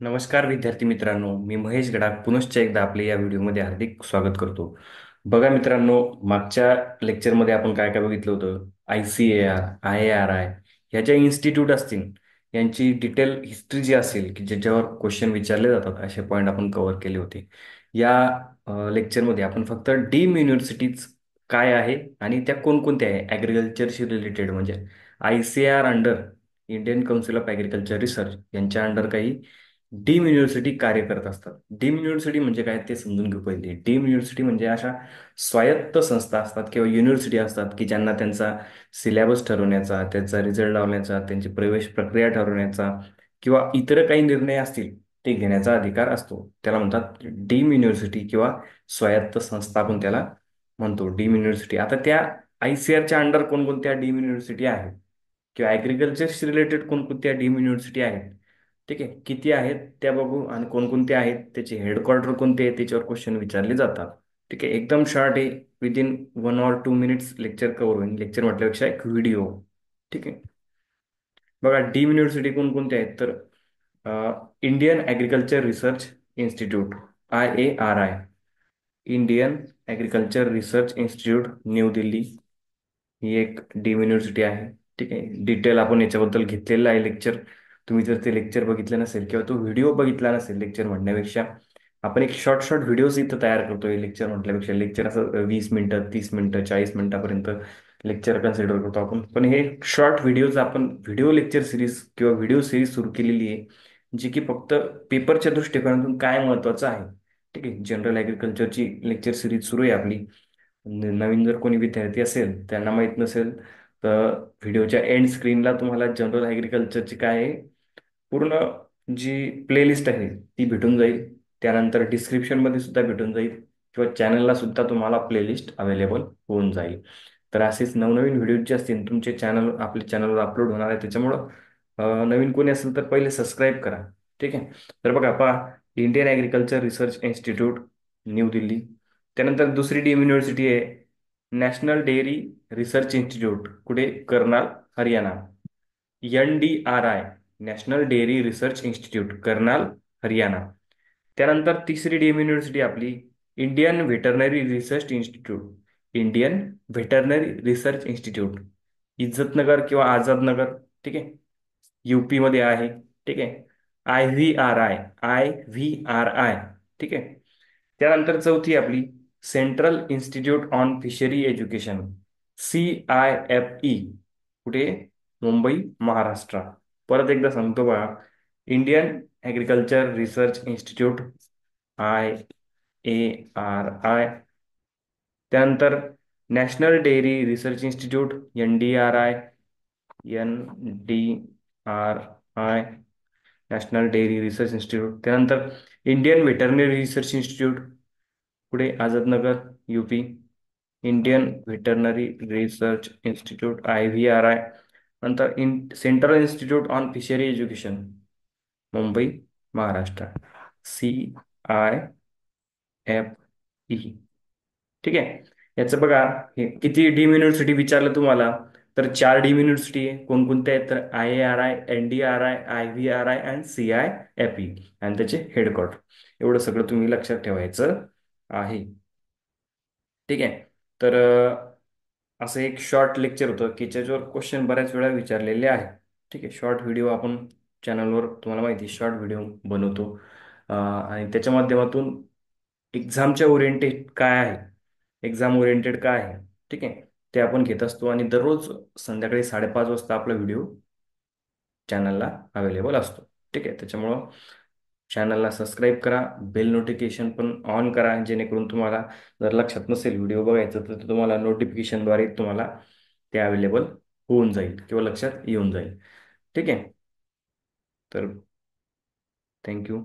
नमस्कार विद्यार्थी मित्रांनो, मी महेश गडाख पुनश्च एकदा आपले या व्हिडिओमध्ये हार्दिक स्वागत करतो. बघा मित्रांनो, मागच्या लेक्चरमध्ये आपण काय काय बघितलं होतं. ICAR, IARI ह्या ज्या इन्स्टिट्यूट असतील यांची डिटेल हिस्ट्री जी असेल की ज्याच्यावर क्वेश्चन विचारले जातात असे पॉईंट आपण कव्हर केले होते. या लेक्चरमध्ये आपण फक्त डीम युनिव्हर्सिटीज काय आहे आणि त्या कोणकोणत्या आहे ॲग्रिकल्चरशी रिलेटेड, म्हणजे ICAR under Indian council of agriculture research यांच्या अंडर काही डीम युनिव्हर्सिटी कार्य करत असतात. डीम युनिव्हर्सिटी म्हणजे काय ते समजून घेऊ पहिले. डीम युनिव्हर्सिटी म्हणजे अशा स्वायत्त संस्था असतात किंवा युनिव्हर्सिटी असतात की ज्यांना त्यांचा सिलेबस ठरवण्याचा, त्यांचा रिझल्ट लावण्याचा, त्यांची प्रवेश प्रक्रिया ठरवण्याचा किंवा इतर काही निर्णय असतील ते घेण्याचा अधिकार असतो. त्याला म्हणतात डीम युनिव्हर्सिटी किंवा स्वायत्त संस्था आपण त्याला म्हणतो डीम युनिव्हर्सिटी. आता त्या ICARच्या अंडर कोणकोणत्या डीम युनिव्हर्सिटी आहेत किंवा ॲग्रिकल्चरशी रिलेटेड कोणकोणत्या डीम युनिव्हर्सिटी आहेत, ठीक आहे, किती आहेत त्या बघू आणि कोणकोणते आहेत, त्याचे हेडक्वार्टर कोणते आहेत, त्याच्यावर क्वेश्चन विचारले जातात. ठीक आहे, एकदम शॉर्ट आहे. Within 1 or 2 minutes lecture cover होईल. लेक्चर म्हटल्यापेक्षा एक व्हिडिओ. ठीक आहे, बघा डीम युनिव्हर्सिटी कोणकोणत्या आहेत तर Indian agriculture research institute, IARI, Indian agriculture research institute new Delhi, ही एक डीम युनिव्हर्सिटी आहे. ठीक आहे, डिटेल आपण याच्याबद्दल घेतलेलं आहे लेक्चर. तुम्ही जर ते लेक्चर बघितलं नसेल किंवा तो व्हिडिओ बघितला नसेल लेक्चर म्हणण्यापेक्षा, आपण एक शॉर्ट शॉर्ट व्हिडिओज इथं तयार करतोय लेक्चर म्हटल्यापेक्षा. लेक्चर असं 20 मिनिटं, 30 मिनिटं, 40 मिनिटापर्यंत लेक्चर कन्सिडर करतो आपण, पण हे शॉर्ट व्हिडिओज आपण व्हिडिओ लेक्चर सिरीज किंवा व्हिडिओ सिरीज सुरू केलेली आहे, जी की फक्त पेपरच्या दृष्टिकोनातून काय महत्त्वाचं आहे. ठीक आहे, जनरल ॲग्रिकल्चरची लेक्चर सिरीज सुरू आहे आपली. नवीन जर कोणी विद्यार्थी असेल, त्यांना माहीत नसेल, तर व्हिडिओच्या एंड स्क्रीनला तुम्हाला जनरल ॲग्रिकल्चरची काय आहे पूर्ण जी प्लेलिस्ट आहे ती भेटून जाईल. त्यानंतर डिस्क्रिप्शनमध्ये सुद्धा भेटून जाईल किंवा चॅनलला सुद्धा तुम्हाला प्लेलिस्ट अवेलेबल होऊन जाईल. तर असेच नवनवीन व्हिडिओ जे असतील तुमचे चॅनल आपल्या चॅनलवर अपलोड होणार आहे, त्याच्यामुळं नवीन कोणी असेल तर पहिले सबस्क्राईब करा. ठीक आहे, तर बघा पहा, Indian agriculture research institute new Delhi. त्यानंतर दुसरी डीम युनिव्हर्सिटी आहे नॅशनल डेअरी रिसर्च इन्स्टिट्यूट, कुठे, Karnal, Haryana. NDRI, national dairy research institute, Karnal, Haryana. त्यानंतर तिसरी डीम युनिव्हर्सिटी आपली Indian veterinary research institute, Indian veterinary research institute, Izzatnagar किंवा आझादनगर. ठीक आहे, UP मध्ये आहे. ठीक आहे, IVRI. ठीक आहे, त्यानंतर चौथी आपली central institute on fishery education, CIFE, कुठे, मुंबई, महाराष्ट्र. परत एकदा सांगतो बघा, Indian agriculture research institute, IARI. त्यानंतर national dairy research institute, NDRI, national dairy research institute. त्यानंतर इंडियन व्हेटरनरी रिसर्च इन्स्टिट्यूट, पुढे Azad Nagar, UP. Indian veterinary research institute, IVRI. नंतर central institute on fishery education, Mumbai, Maharashtra, CIFE. ठीक आहे, याचं बघा, हे किती डीम युनिव्हर्सिटी विचारलं तुम्हाला, तर 4 डीम युनिव्हर्सिटी आहे. कोणकोणत्या आहेत तर IARI, NDRI, IVRI आणि CIFE, आणि त्याचे हेडक्वार्टर. एवढं सगळं तुम्ही लक्षात ठेवायचं आहे. ठीक आहे, तर असं एक शॉर्ट लेक्चर होतं की ज्याच्यावर क्वेश्चन बऱ्याच वेळा विचारलेले आहेत. ठीक आहे, शॉर्ट व्हिडिओ आपण चॅनलवर तुम्हाला माहिती शॉर्ट व्हिडिओ बनवतो, आणि त्याच्या माध्यमातून एक्झामच्या ओरिएंटेड काय आहे, एक्झाम ओरिएंटेड काय आहे, ठीक आहे, ते आपण घेत असतो. आणि दररोज संध्याकाळी 5:30 वाजता आपला व्हिडिओ चॅनलला अवेलेबल असतो. ठीक आहे, त्याच्यामुळं चॅनलला सबस्क्राईब करा, बेल नोटिफिकेशन पण ऑन करा, जेणेकरून तुम्हाला जर लक्षात नसेल व्हिडिओ बघायचं तर ते तुम्हाला नोटिफिकेशनद्वारे तुम्हाला ते अवेलेबल होऊन जाईल किंवा लक्षात येऊन जाईल. ठीक आहे, तर थँक्यू.